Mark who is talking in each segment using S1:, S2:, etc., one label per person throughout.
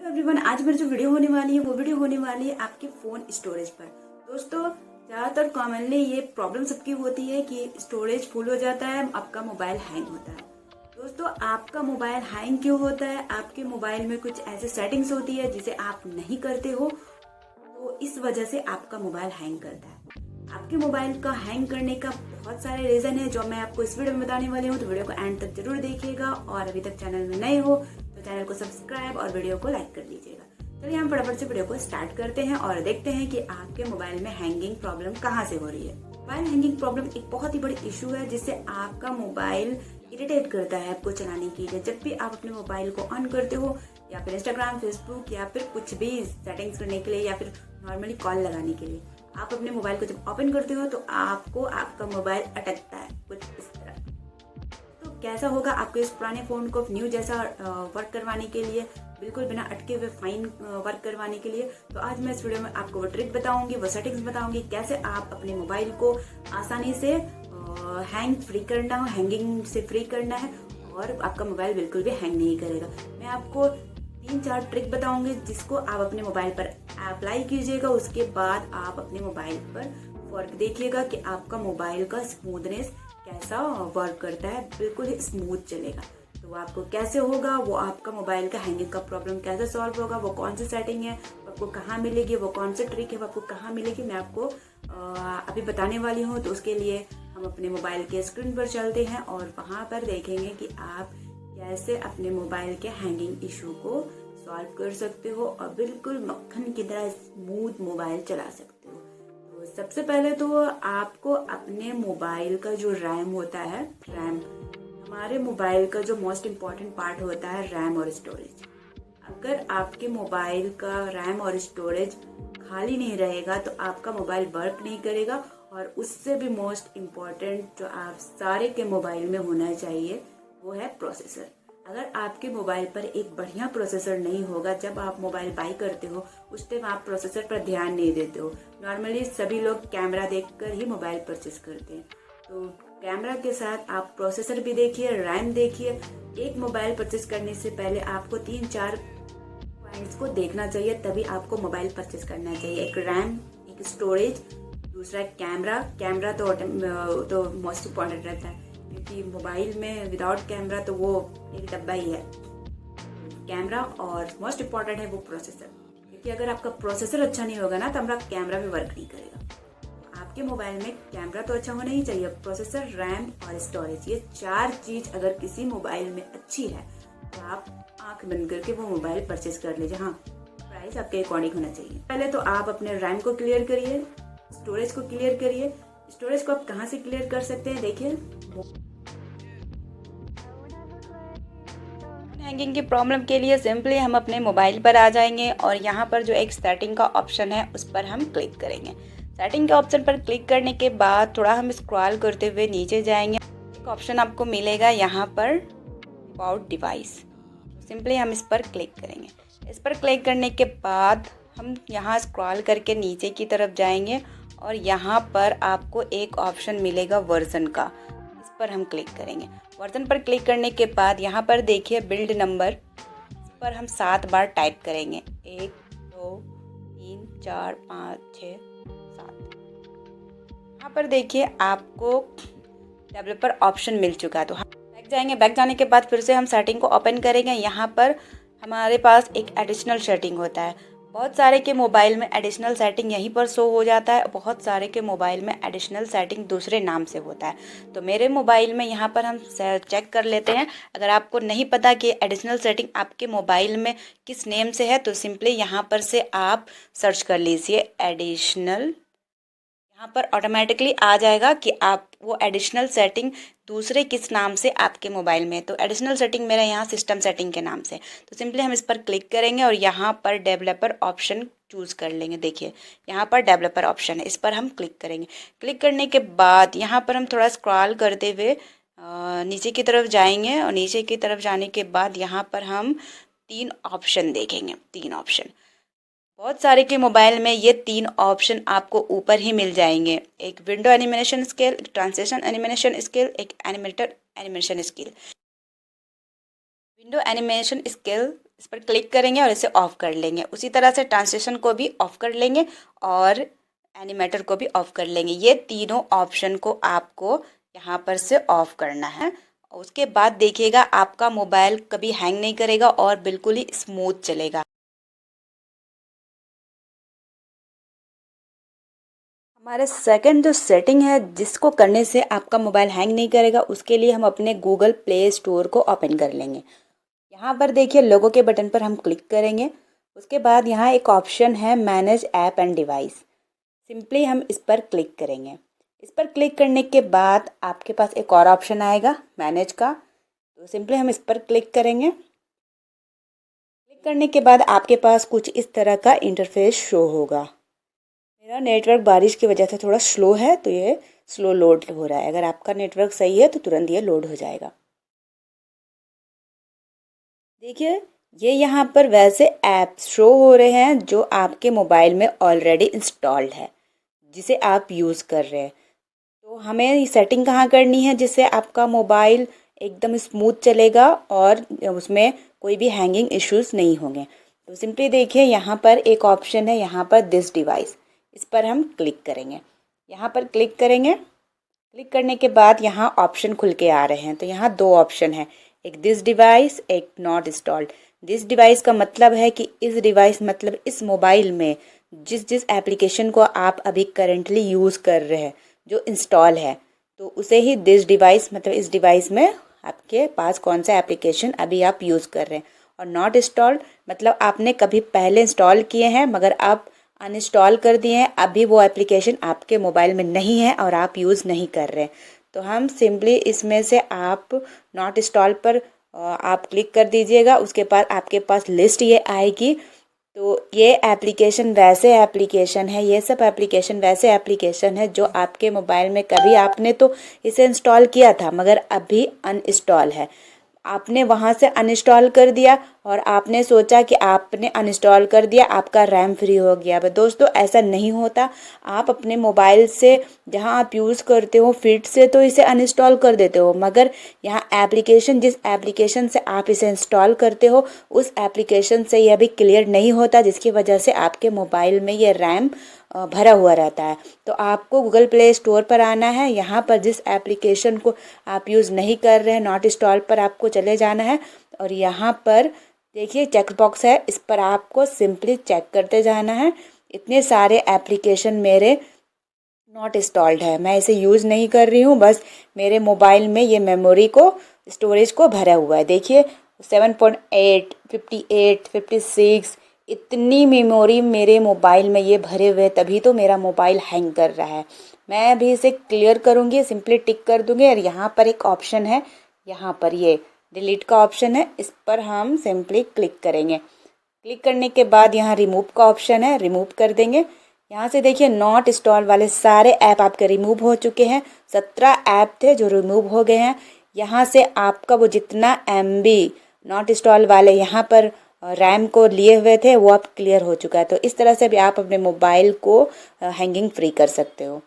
S1: Hello everyone, आज मेरी जो वीडियो होने वाली है वो वीडियो होने वाली है आपके फ़ोन स्टोरेज पर। दोस्तों, ज़्यादातर कॉमनली ये प्रॉब्लम सबकी होती है कि स्टोरेज फुल हो जाता है, आपका मोबाइल हैंग होता है। दोस्तों, आपका मोबाइल हैंग क्यों होता है? आपके मोबाइल में कुछ ऐसे सेटिंग्स होती है जिसे आप नहीं करते हो, तो इस वजह से आपका मोबाइल हैंग करता है। आपके मोबाइल का हैंग करने का बहुत सारे रीज़न है जो मैं आपको इस वीडियो में बताने वाली हूँ, तो वीडियो को एंड तक जरूर देखिएगा। और अभी तक चैनल में नए हो तो चैनल को सब्सक्राइब और वीडियो को लाइक कर लीजिएगा। चलिए हम फटाफट से वीडियो को स्टार्ट करते हैं और देखते हैं कि आपके मोबाइल में हैंगिंग प्रॉब्लम कहाँ से हो रही है। मोबाइल हैंगिंग प्रॉब्लम एक बहुत ही बड़ी इशू है जिससे आपका मोबाइल इरिटेट करता है आपको चलाने के लिए। जब भी आप अपने मोबाइल को ऑन करते हो या फिर इंस्टाग्राम, फेसबुक या फिर कुछ भी सेटिंग्स करने के लिए या फिर नॉर्मली कॉल लगाने के लिए, आप अपने मोबाइल को जब ओपन करते हो तो आपको आपका मोबाइल अटकता है कुछ इस तरह। तो कैसा होगा आपके इस पुराने फ़ोन को न्यू जैसा वर्क करवाने के लिए, बिल्कुल बिना अटके हुए फाइन वर्क करवाने के लिए? तो आज मैं इस वीडियो में आपको वो ट्रिक बताऊंगी, वो सेटिंग्स बताऊंगी कैसे आप अपने मोबाइल को आसानी से हैंग फ्री करना हो, हैंगिंग से फ्री करना है और आपका मोबाइल बिल्कुल भी हैंग नहीं करेगा। मैं आपको 3-4 ट्रिक बताऊंगी जिसको आप अपने मोबाइल पर अप्लाई कीजिएगा। उसके बाद आप अपने मोबाइल पर फर्क देखिएगा कि आपका मोबाइल का स्मूथनेस कैसा वर्क करता है, बिल्कुल ही स्मूथ चलेगा। तो वो आपको कैसे होगा, वो आपका मोबाइल का हैंगिंग का प्रॉब्लम कैसे सॉल्व होगा, वो कौन सी सेटिंग है, वो आपको कहाँ मिलेगी, वो कौन सी ट्रिक है वो आपको कहाँ मिलेगी, मैं आपको अभी बताने वाली हूँ। तो उसके लिए हम अपने मोबाइल के स्क्रीन पर चलते हैं और वहाँ पर देखेंगे कि आप कैसे अपने मोबाइल के हैंगिंग इशू को सॉल्व कर सकते हो और बिल्कुल मक्खन की तरह स्मूथ मोबाइल चला सकते हो। तो सबसे पहले तो आपको अपने मोबाइल का जो रैम होता है, रैम हमारे मोबाइल का जो मोस्ट इम्पॉर्टेंट पार्ट होता है, रैम और स्टोरेज। अगर आपके मोबाइल का रैम और स्टोरेज खाली नहीं रहेगा तो आपका मोबाइल वर्क नहीं करेगा। और उससे भी मोस्ट इम्पॉर्टेंट जो आप सारे के मोबाइल में होना चाहिए वो है प्रोसेसर। अगर आपके मोबाइल पर एक बढ़िया प्रोसेसर नहीं होगा, जब आप मोबाइल बाई करते हो उस टाइम आप प्रोसेसर पर ध्यान नहीं देते हो। नॉर्मली सभी लोग कैमरा देखकर ही मोबाइल परचेस करते हैं, तो कैमरा के साथ आप प्रोसेसर भी देखिए, रैम देखिए। एक मोबाइल परचेस करने से पहले आपको 3-4 पॉइंट्स को देखना चाहिए, तभी आपको मोबाइल परचेस करना चाहिए। एक रैम, एक स्टोरेज, दूसरा कैमरा। कैमरा तो मोस्ट इम्पॉर्टेंट रहता है क्योंकि मोबाइल में विदाउट कैमरा तो वो एक डब्बा ही है। कैमरा और मोस्ट इम्पॉर्टेंट है वो प्रोसेसर, क्योंकि अगर आपका प्रोसेसर अच्छा नहीं होगा ना तो हमारा कैमरा भी वर्क नहीं करेगा। आपके मोबाइल में कैमरा तो अच्छा होना ही चाहिए, प्रोसेसर, रैम और स्टोरेज, ये 4 चीज अगर किसी मोबाइल में अच्छी है तो आप आंख बंद करके वो मोबाइल परचेज कर लीजिए। हाँ, प्राइस आपके अकॉर्डिंग होना चाहिए। पहले तो आप अपने रैम को क्लियर करिए, स्टोरेज को क्लियर करिए। स्टोरेज को आप कहाँ से क्लियर कर सकते हैं, देखिए। हैंगिंग की प्रॉब्लम के लिए सिंपली हम अपने मोबाइल पर आ जाएंगे और यहाँ पर जो एक सेटिंग का ऑप्शन है उस पर हम क्लिक करेंगे। सेटिंग के ऑप्शन पर क्लिक करने के बाद थोड़ा हम स्क्रॉल करते हुए नीचे जाएंगे। एक ऑप्शन आपको मिलेगा यहाँ पर अबाउट डिवाइस, सिंपली हम इस पर क्लिक करेंगे। इस पर क्लिक करने के बाद हम यहाँ स्क्रॉल करके नीचे की तरफ जाएंगे और यहाँ पर आपको एक ऑप्शन मिलेगा वर्जन का, इस पर हम क्लिक करेंगे। वर्जन पर क्लिक करने के बाद यहाँ पर देखिए बिल्ड नंबर, इस पर हम 7 बार टाइप करेंगे। 1 2 3 4 5 6 7। यहाँ पर देखिए आपको डेवलपर ऑप्शन मिल चुका है, तो हम बैक जाएंगे। बैक जाने के बाद फिर से हम सेटिंग को ओपन करेंगे। यहाँ पर हमारे पास एक एडिशनल सेटिंग होता है। बहुत सारे के मोबाइल में एडिशनल सेटिंग यहीं पर शो हो जाता है, बहुत सारे के मोबाइल में एडिशनल सेटिंग दूसरे नाम से होता है। तो मेरे मोबाइल में यहाँ पर हम चेक कर लेते हैं। अगर आपको नहीं पता कि एडिशनल सेटिंग आपके मोबाइल में किस नेम से है तो सिंपली यहाँ पर से आप सर्च कर लीजिए एडिशनल। यहाँ पर ऑटोमेटिकली आ जाएगा कि आप वो एडिशनल सेटिंग दूसरे किस नाम से आपके मोबाइल में। तो एडिशनल सेटिंग मेरा यहाँ सिस्टम सेटिंग के नाम से, तो सिंपली हम इस पर क्लिक करेंगे और यहाँ पर डेवलपर ऑप्शन चूज़ कर लेंगे। देखिए यहाँ पर डेवलपर ऑप्शन है, इस पर हम क्लिक करेंगे। क्लिक करने के बाद यहाँ पर हम थोड़ा स्क्रॉल करते हुए नीचे की तरफ जाएंगे और नीचे की तरफ जाने के बाद यहाँ पर हम 3 ऑप्शन देखेंगे। 3 ऑप्शन, बहुत सारे के मोबाइल में ये 3 ऑप्शन आपको ऊपर ही मिल जाएंगे। एक विंडो एनिमेशन स्केल, एक ट्रांसलेशन एनिमेशन स्केल, एक animator animation scale. Window animation scale, इस पर क्लिक करेंगे और इसे ऑफ कर लेंगे। उसी तरह से ट्रांसलेशन को भी ऑफ कर लेंगे और एनिमेटर को भी ऑफ कर लेंगे। ये तीनों ऑप्शन को आपको यहाँ पर से ऑफ करना है। उसके बाद देखिएगा आपका मोबाइल कभी हैंग नहीं करेगा और बिल्कुल ही स्मूथ चलेगा। हमारा सेकंड जो सेटिंग है जिसको करने से आपका मोबाइल हैंग नहीं करेगा, उसके लिए हम अपने गूगल प्ले स्टोर को ओपन कर लेंगे। यहाँ पर देखिए लोगो के बटन पर हम क्लिक करेंगे। उसके बाद यहाँ एक ऑप्शन है manage app and device, simply हम इस पर क्लिक करेंगे। इस पर क्लिक करने के बाद आपके पास एक और ऑप्शन आएगा मैनेज का, तो सिंपली हम इस पर क्लिक करेंगे। क्लिक करने के बाद आपके पास कुछ इस तरह का इंटरफेस शो होगा। मेरा नेटवर्क बारिश की वजह से थोड़ा स्लो है तो ये स्लो लोड हो रहा है। अगर आपका नेटवर्क सही है तो तुरंत ये लोड हो जाएगा। देखिए ये यहाँ पर वैसे ऐप्स शो हो रहे हैं जो आपके मोबाइल में ऑलरेडी इंस्टॉल्ड है, जिसे आप यूज़ कर रहे हैं। तो हमें सेटिंग कहाँ करनी है जिससे आपका मोबाइल एकदम स्मूथ चलेगा और उसमें कोई भी हैंगिंग इश्यूज नहीं होंगे। तो सिंपली देखिए यहाँ पर एक ऑप्शन है, यहाँ पर दिस डिवाइस, इस पर हम क्लिक करेंगे। यहाँ पर क्लिक करेंगे। क्लिक करने के बाद यहाँ ऑप्शन खुल के आ रहे हैं। तो यहाँ दो ऑप्शन है, एक दिस डिवाइस, एक नॉट इंस्टॉल्ड। दिस डिवाइस का मतलब है कि इस डिवाइस मतलब इस मोबाइल में जिस जिस एप्लीकेशन को आप अभी करेंटली यूज़ कर रहे हैं जो इंस्टॉल है, तो उसे ही दिस डिवाइस मतलब इस डिवाइस में आपके पास कौन सा एप्लीकेशन अभी आप यूज़ कर रहे हैं। और नॉट इंस्टॉल्ड मतलब आपने कभी पहले इंस्टॉल किए हैं मगर आप अनइंस्टॉल कर दिए हैं, अभी वो एप्लीकेशन आपके मोबाइल में नहीं है और आप यूज़ नहीं कर रहे हैं। तो हम सिंपली इसमें से आप नॉट इंस्टॉल पर आप क्लिक कर दीजिएगा। उसके बाद आपके पास लिस्ट ये आएगी। तो ये एप्लीकेशन वैसे एप्लीकेशन है, ये सब एप्लीकेशन वैसे एप्लीकेशन है जो आपके मोबाइल में कभी आपने तो इसे इंस्टॉल किया था मगर अभी अनइंस्टॉल है। आपने वहाँ से अनइंस्टॉल कर दिया और आपने सोचा कि आपने अनइंस्टॉल कर दिया, आपका रैम फ्री हो गया। बट दोस्तों ऐसा नहीं होता। आप अपने मोबाइल से जहाँ आप यूज़ करते हो फिट से तो इसे अनइंस्टॉल कर देते हो, मगर यहाँ एप्लीकेशन जिस एप्लीकेशन से आप इसे इंस्टॉल करते हो उस एप्लीकेशन से यह भी क्लियर नहीं होता, जिसकी वजह से आपके मोबाइल में ये रैम भरा हुआ रहता है। तो आपको गूगल प्ले स्टोर पर आना है। यहाँ पर जिस एप्लीकेशन को आप यूज़ नहीं कर रहे हैं नॉट इंस्टॉल पर आपको चले जाना है और यहाँ पर देखिए चेक बॉक्स है, इस पर आपको सिंपली चेक करते जाना है। इतने सारे एप्लीकेशन मेरे नॉट इंस्टॉल्ड है, मैं इसे यूज़ नहीं कर रही हूँ, बस मेरे मोबाइल में ये मेमोरी को स्टोरेज को भरा हुआ है। देखिए 7.8, 58, 56 इतनी मेमोरी मेरे मोबाइल में ये भरे हुए, तभी तो मेरा मोबाइल हैंग कर रहा है। मैं अभी इसे क्लियर करूँगी, सिंपली टिक कर दूँगी और यहाँ पर एक ऑप्शन है, यहाँ पर ये डिलीट का ऑप्शन है, इस पर हम सिंपली क्लिक करेंगे। क्लिक करने के बाद यहाँ रिमूव का ऑप्शन है, रिमूव कर देंगे। यहाँ से देखिए नॉट इंस्टॉल वाले सारे ऐप आपके रिमूव हो चुके हैं। 17 ऐप थे जो रिमूव हो गए हैं। यहाँ से आपका वो जितना MB नॉट इंस्टॉल वाले यहाँ पर रैम को लिए हुए थे वो अब क्लियर हो चुका है। तो इस तरह से भी आप अपने मोबाइल को हैंगिंग फ्री कर सकते हो।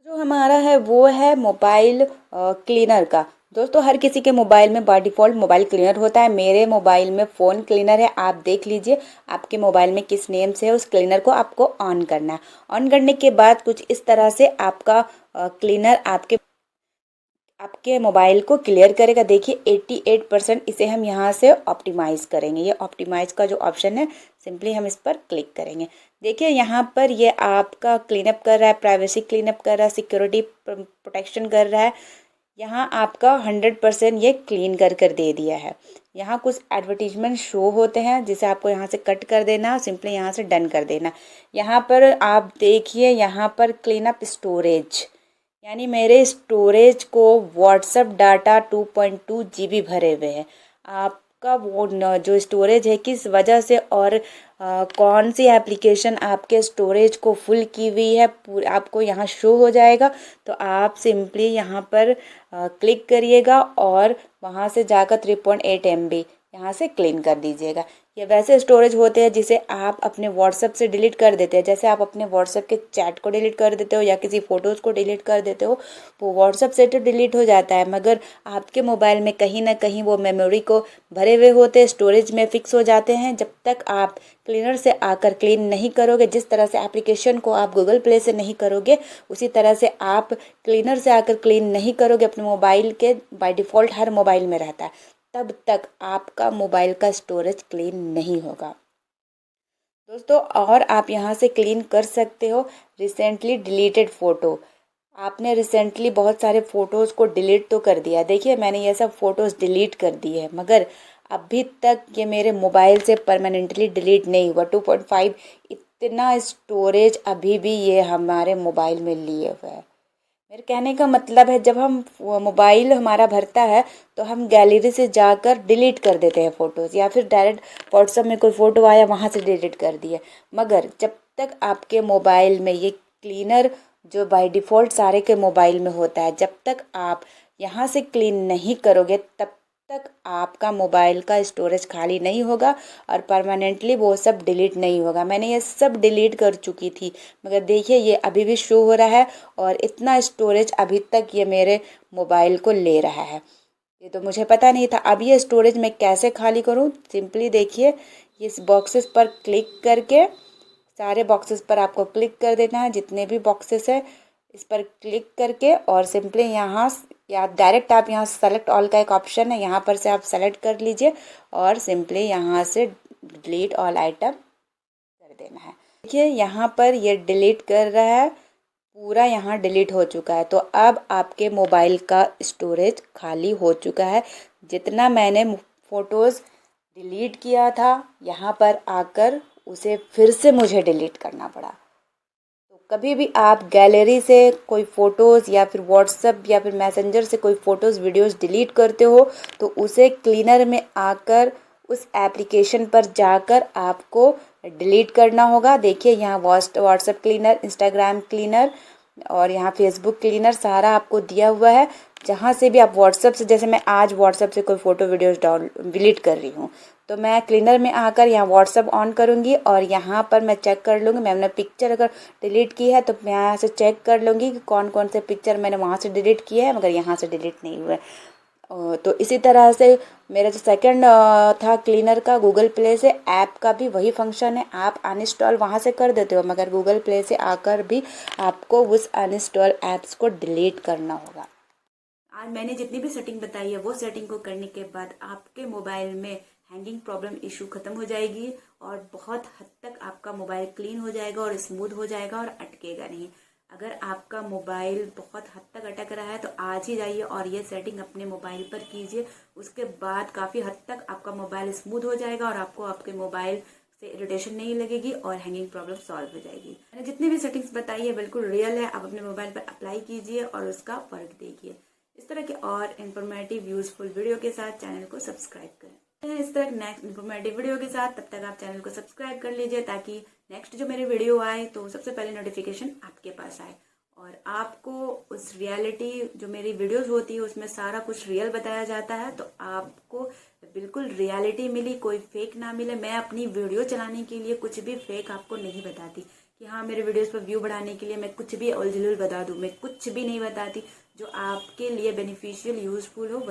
S1: जो हमारा है वो है मोबाइल क्लीनर का। दोस्तों हर किसी के मोबाइल में बाय डिफ़ॉल्ट मोबाइल क्लीनर होता है। मेरे मोबाइल में फ़ोन क्लीनर है, आप देख लीजिए आपके मोबाइल में किस नेम से है। उस क्लीनर को आपको ऑन करना है। ऑन करने के बाद कुछ इस तरह से आपका क्लीनर आपके मोबाइल को क्लियर करेगा। देखिए 88% इसे हम यहाँ से ऑप्टिमाइज़ करेंगे। ये ऑप्टिमाइज़ का जो ऑप्शन है सिंपली हम इस पर क्लिक करेंगे। देखिए यहाँ पर ये आपका क्लीनअप कर रहा है, प्राइवेसी क्लीनअप कर रहा है, सिक्योरिटी प्रोटेक्शन कर रहा है। यहाँ आपका 100% ये क्लीन कर दे दिया है। यहाँ कुछ एडवर्टीजमेंट शो होते हैं जिसे आपको यहाँ से कट कर देना, सिंपली यहाँ से डन कर देना। यहाँ पर आप देखिए यहाँ पर क्लीनअप स्टोरेज, यानी मेरे स्टोरेज को व्हाट्सएप डाटा 2.2 GB भरे हुए हैं। आपका वो जो स्टोरेज है किस वजह से और कौन सी एप्लीकेशन आपके स्टोरेज को फुल की हुई है आपको यहाँ शो हो जाएगा। तो आप सिंपली यहाँ पर क्लिक करिएगा और वहाँ से जाकर 3.8 MB यहाँ से क्लीन कर दीजिएगा। ये वैसे स्टोरेज होते हैं जिसे आप अपने व्हाट्सएप से डिलीट कर देते हैं। जैसे आप अपने व्हाट्सएप के चैट को डिलीट कर देते हो या किसी फ़ोटोज़ को डिलीट कर देते हो, वो व्हाट्सएप से तो डिलीट हो जाता है, मगर आपके मोबाइल में कहीं ना कहीं वो मेमोरी को भरे हुए होते हैं, स्टोरेज में फिक्स हो जाते हैं। जब तक आप क्लीनर से आकर क्लीन नहीं करोगे, जिस तरह से एप्लीकेशन को आप गूगल प्ले से नहीं करोगे, उसी तरह से आप क्लीनर से आकर क्लीन नहीं करोगे अपने मोबाइल के, बाय डिफ़ॉल्ट हर मोबाइल में रहता है, तब तक आपका मोबाइल का स्टोरेज क्लीन नहीं होगा दोस्तों। और आप यहाँ से क्लीन कर सकते हो रिसेंटली डिलीटेड फ़ोटो। आपने रिसेंटली बहुत सारे फ़ोटोज़ को डिलीट तो कर दिया, देखिए मैंने ये सब फ़ोटोज़ डिलीट कर दिए हैं, मगर अभी तक ये मेरे मोबाइल से परमानेंटली डिलीट नहीं हुआ। 2.5 इतना स्टोरेज अभी भी ये हमारे मोबाइल में लिए हुए है। मेरे कहने का मतलब है, जब हम मोबाइल हमारा भरता है तो हम गैलरी से जाकर डिलीट कर देते हैं फ़ोटोज़, या फिर डायरेक्ट व्हाट्सएप में कोई फ़ोटो आया वहाँ से डिलीट कर दिए। मगर जब तक आपके मोबाइल में ये क्लीनर जो बाय डिफ़ॉल्ट सारे के मोबाइल में होता है, जब तक आप यहाँ से क्लीन नहीं करोगे तब तक आपका मोबाइल का स्टोरेज खाली नहीं होगा और परमानेंटली वो सब डिलीट नहीं होगा। मैंने ये सब डिलीट कर चुकी थी, मगर देखिए ये अभी भी शो हो रहा है और इतना स्टोरेज अभी तक ये मेरे मोबाइल को ले रहा है। ये तो मुझे पता नहीं था। अब ये स्टोरेज मैं कैसे खाली करूँ? सिंपली देखिए, इस बॉक्सेस पर क्लिक करके, सारे बॉक्सेस पर आपको क्लिक कर देना है, जितने भी बॉक्सेस है इस पर क्लिक करके, और सिंपली यहाँ या डायरेक्ट आप यहाँ सेलेक्ट ऑल का एक ऑप्शन है, यहाँ पर से आप सेलेक्ट कर लीजिए और सिंपली यहाँ से डिलीट ऑल आइटम कर देना है। देखिए यहाँ पर ये डिलीट कर रहा है, पूरा यहाँ डिलीट हो चुका है। तो अब आपके मोबाइल का स्टोरेज खाली हो चुका है। जितना मैंने फ़ोटोज़ डिलीट किया था, यहाँ पर आकर उसे फिर से मुझे डिलीट करना पड़ा। तो कभी भी आप गैलरी से कोई फ़ोटोज़ या फिर व्हाट्सएप या फिर मैसेंजर से कोई फ़ोटोज़ वीडियोज़ डिलीट करते हो तो उसे क्लीनर में आकर उस एप्लीकेशन पर जाकर आपको डिलीट करना होगा। देखिए यहाँ व्हाट्सएप क्लीनर, इंस्टाग्राम क्लीनर और यहाँ फेसबुक क्लीनर सारा आपको दिया हुआ है। जहाँ से भी आप व्हाट्सएप से, जैसे मैं आज व्हाट्सएप से कोई फ़ोटो वीडियोज़ डिलीट कर रही हूँ, तो मैं क्लीनर में आकर यहाँ व्हाट्सएप ऑन करूँगी और यहाँ पर मैं चेक कर लूँगी। मैंने पिक्चर अगर डिलीट की है तो मैं यहाँ से चेक कर लूँगी कि कौन कौन से पिक्चर मैंने वहाँ से डिलीट किए हैं, मगर यहाँ से डिलीट नहीं हुए। तो इसी तरह से मेरा जो सेकंड था क्लीनर का, गूगल प्ले से ऐप का भी वही फंक्शन है। आप अनइंस्टॉल वहाँ से कर देते हो, मगर गूगल प्ले से आकर भी आपको उस अनइंस्टॉल ऐप्स को डिलीट करना होगा। आज मैंने जितनी भी सेटिंग बताई है वो सेटिंग को करने के बाद आपके मोबाइल में हैंगिंग प्रॉब्लम इशू खत्म हो जाएगी और बहुत हद तक आपका मोबाइल क्लीन हो जाएगा और स्मूथ हो जाएगा और अटकेगा नहीं। अगर आपका मोबाइल बहुत हद तक अटक रहा है तो आज ही जाइए और ये सेटिंग अपने मोबाइल पर कीजिए। उसके बाद काफ़ी हद तक आपका मोबाइल स्मूथ हो जाएगा और आपको आपके मोबाइल से इरिटेशन नहीं लगेगी और हैंगिंग प्रॉब्लम सॉल्व हो जाएगी। मैंने जितनी भी सेटिंग्स बताई है बिल्कुल रियल है, आप अपने मोबाइल पर अप्लाई कीजिए और उसका फर्क देखिए। इस तरह के और इन्फॉर्मेटिव यूजफुल वीडियो के साथ चैनल को सब्सक्राइब करें। इस तरह नेक्स्ट इन्फॉर्मेटिव वीडियो के साथ, तब तक आप चैनल को सब्सक्राइब कर लीजिए ताकि नेक्स्ट जो मेरे वीडियो आए तो सबसे पहले नोटिफिकेशन आपके पास आए और आपको उस रियलिटी जो मेरी वीडियोस होती है उसमें सारा कुछ रियल बताया जाता है, तो आपको बिल्कुल रियलिटी मिली, कोई फेक ना मिले। मैं अपनी वीडियो चलाने के लिए कुछ भी फेक आपको नहीं बताती कि हाँ मेरे वीडियोस पर व्यू बढ़ाने के लिए मैं कुछ भी उलझुल बता दूँ, मैं कुछ भी नहीं बताती। जो आपके लिए बेनिफिशियल यूजफुल हो